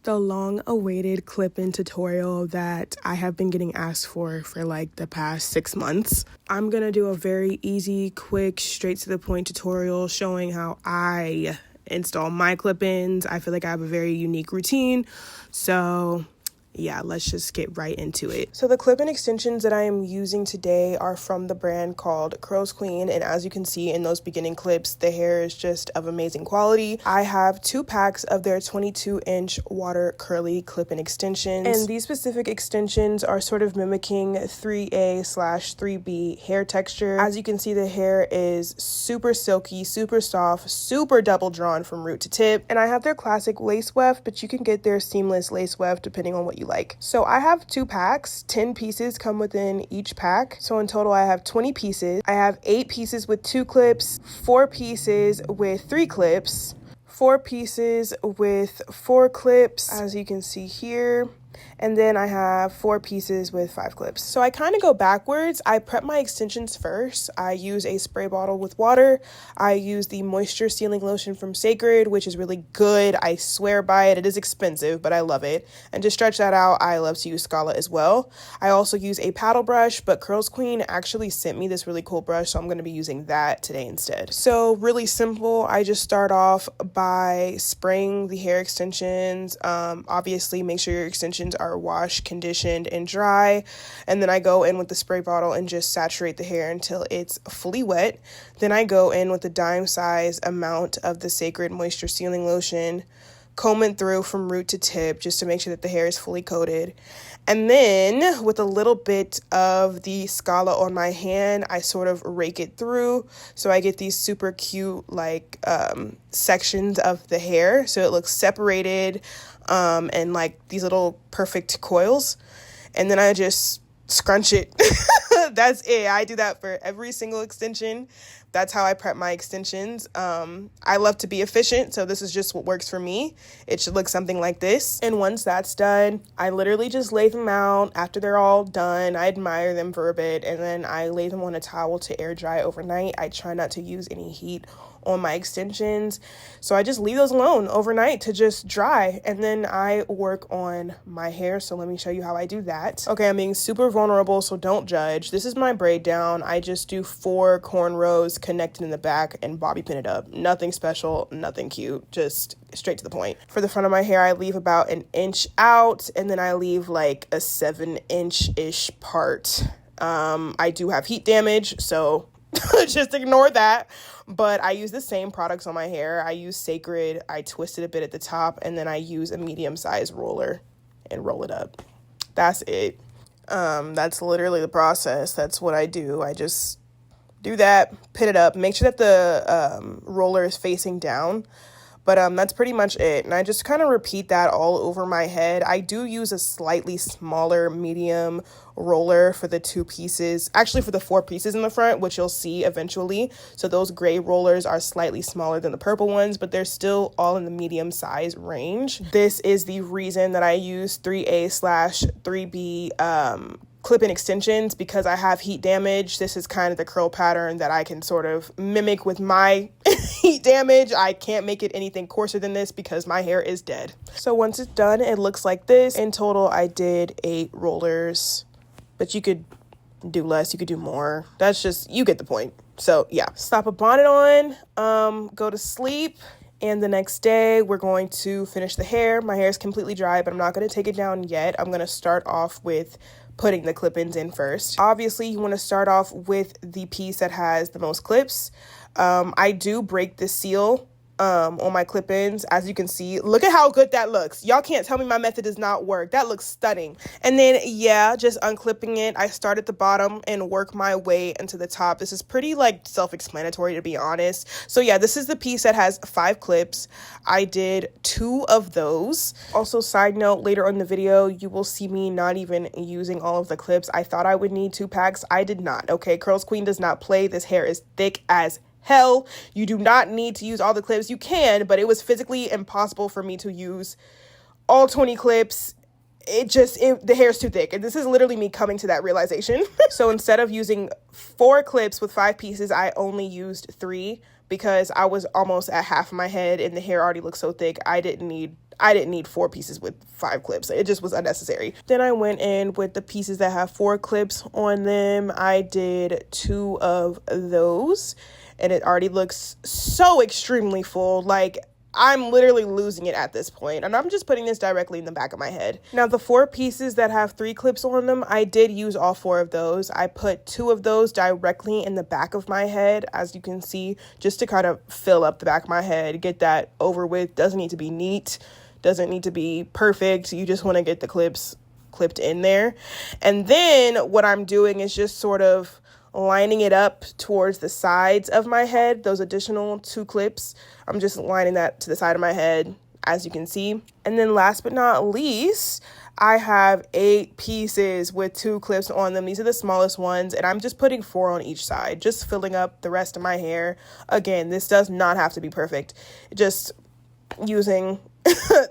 The long-awaited clip-in tutorial that I have been getting asked for like the past 6 months. I'm gonna do a very easy, quick, straight to the point tutorial showing how I install my clip-ins. I feel like I have a very unique routine, so yeah, let's just get right into it. So the clip-in extensions that I am using today are from the brand called Curlsqueen, and as you can see in those beginning clips, the hair is just of amazing quality. I have 2 packs of their 22-inch water curly clip-in extensions, and these specific extensions are sort of mimicking 3A/3B hair texture. As you can see, the hair is super silky, super soft, super double drawn from root to tip, and I have their classic lace weft, but you can get their seamless lace weft depending on what you like. So I have 2 packs, 10 pieces come within each pack. So in total I have 20 pieces. I have 8 pieces with 2 clips, 4 pieces with 3 clips, 4 pieces with 4 clips, as you can see here. And then I have 4 pieces with 5 clips. So I kind of go backwards. I prep my extensions first. I use a spray bottle with water. I use the moisture sealing lotion from Sacred, which is really good. I swear by it. It is expensive, but I love it. And to stretch that out, I love to use Scala as well. I also use a paddle brush, but Curlsqueen actually sent me this really cool brush, so I'm going to be using that today instead. So really simple. I just start off by spraying the hair extensions. Obviously, make sure your extensions are washed, conditioned, and dry, and then I go in with the spray bottle and just saturate the hair until it's fully wet. Then I go in with a dime size amount of the Sacred moisture sealing lotion, comb it through from root to tip just to make sure that the hair is fully coated. And then with a little bit of the Scala on my hand, I sort of rake it through so I get these super cute like sections of the hair so it looks separated and like these little perfect coils. And then I just scrunch it. That's it. I do that for every single extension. That's how I prep my extensions. I love to be efficient, so this is just what works for me. It should look something like this. And once that's done, I literally just lay them out. After they're all done, I admire them for a bit, and then I lay them on a towel to air dry overnight. I try not to use any heat on my extensions, so I just leave those alone overnight to just dry, and then I work on my hair. So let me show you how I do that. Okay, I'm being super vulnerable, so don't judge. This is my braid down. I just do 4 cornrows connected in the back and bobby pin it up. Nothing special, nothing cute, just straight to the point. For the front of my hair, I leave about 1 inch out, and then I leave like a 7-inch-ish part. I do have heat damage, so just ignore that. But I use the same products on my hair. I use Sacred, I twist it a bit at the top, and then I use a medium-sized roller and roll it up. That's it. That's literally the process. That's what I do. I just do that, pin it up, make sure that the roller is facing down. But that's pretty much it. And I just kind of repeat that all over my head. I do use a slightly smaller medium roller for the 2 pieces, actually for the 4 pieces in the front, which you'll see eventually. So those gray rollers are slightly smaller than the purple ones, but they're still all in the medium size range. This is the reason that I use 3A/3B clip-in extensions, because I have heat damage. This is kind of the curl pattern that I can sort of mimic with my heat damage. I can't make it anything coarser than this because my hair is dead. So once it's done, it looks like this. In total, I did 8 rollers, but you could do less, you could do more. That's just, you get the point. So yeah, slap a bonnet on, go to sleep. And the next day, we're going to finish the hair. My hair is completely dry, but I'm not going to take it down yet. I'm going to start off with putting the clip-ins in first. Obviously, you want to start off with the piece that has the most clips. I do break the seal on my clip-ins. As you can see, look at how good that looks. Y'all can't tell me my method does not work. That looks stunning. And then yeah, just unclipping it. I start at the bottom and work my way into the top. This is pretty like self-explanatory, to be honest. So yeah, this is the piece that has 5 clips. I did 2 of those. Also, side note, later on in the video, you will see me not even using all of the clips. I thought I would need 2 packs. I did not. Okay, Curlsqueen does not play. This hair is thick as hell. You do not need to use all the clips. You can, but it was physically impossible for me to use all 20 clips the hair's too thick. And this is literally me coming to that realization. So instead of using 4 clips with 5 pieces, I only used 3 because I was almost at half my head and the hair already looked so thick. I didn't need 4 pieces with 5 clips. It just was unnecessary. Then I went in with the pieces that have 4 clips on them. I did 2 of those and it already looks so extremely full. Like, I'm literally losing it at this point, and I'm just putting this directly in the back of my head. Now, the 4 pieces that have 3 clips on them, I did use all 4 of those. I put 2 of those directly in the back of my head, as you can see, just to kind of fill up the back of my head, get that over with. Doesn't need to be neat, doesn't need to be perfect. You just want to get the clips clipped in there. And then what I'm doing is just sort of lining it up towards the sides of my head, those additional 2 clips. I'm just lining that to the side of my head, as you can see. And then last but not least, I have 8 pieces with 2 clips on them. These are the smallest ones, and I'm just putting 4 on each side, just filling up the rest of my hair. Again, this does not have to be perfect, just using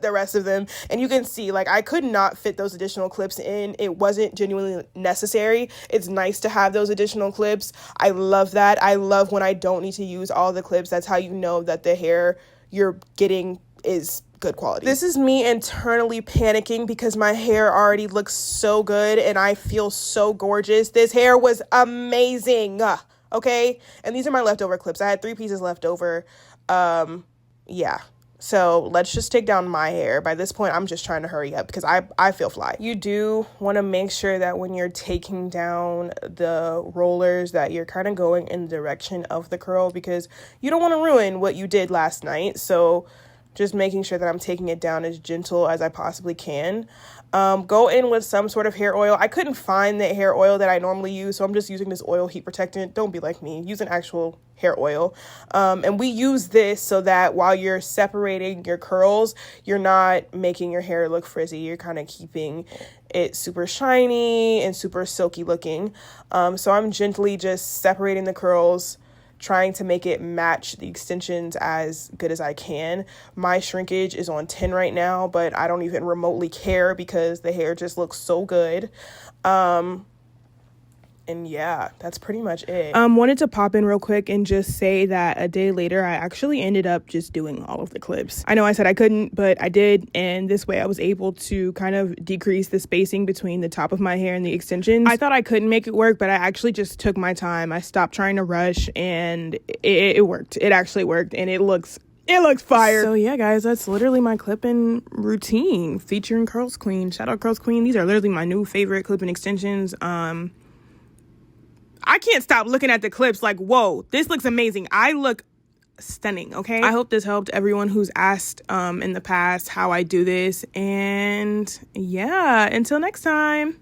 the rest of them. And you can see, like, I could not fit those additional clips in. It wasn't genuinely necessary. It's nice to have those additional clips. I love that. I love when I don't need to use all the clips. That's how you know that the hair you're getting is good quality. This is me internally panicking because my hair already looks so good and I feel so gorgeous. This hair was amazing. Okay. And these are my leftover clips. I had 3 pieces left over. Yeah. So let's just take down my hair. By this point, I'm just trying to hurry up because I feel fly. You do want to make sure that when you're taking down the rollers that you're kind of going in the direction of the curl, because you don't want to ruin what you did last night. So just making sure that I'm taking it down as gentle as I possibly can. Go in with some sort of hair oil. I couldn't find the hair oil that I normally use, so I'm just using this oil heat protectant. Don't be like me. Use an actual hair oil. And we use this so that while you're separating your curls, you're not making your hair look frizzy. You're kind of keeping it super shiny and super silky looking. So I'm gently just separating the curls, trying to make it match the extensions as good as I can. My shrinkage is on 10 right now, but I don't even remotely care because the hair just looks so good. And yeah, that's pretty much it. Wanted to pop in real quick and just say that a day later, I actually ended up just doing all of the clips. I know I said I couldn't, but I did. And this way I was able to kind of decrease the spacing between the top of my hair and the extensions. I thought I couldn't make it work, but I actually just took my time. I stopped trying to rush and it worked. It actually worked and it looks fire. So yeah, guys, that's literally my clipping routine featuring Curlsqueen. Shout out Curlsqueen. These are literally my new favorite clipping extensions. I can't stop looking at the clips like, whoa, this looks amazing. I look stunning, okay? I hope this helped everyone who's asked in the past how I do this. And yeah, until next time.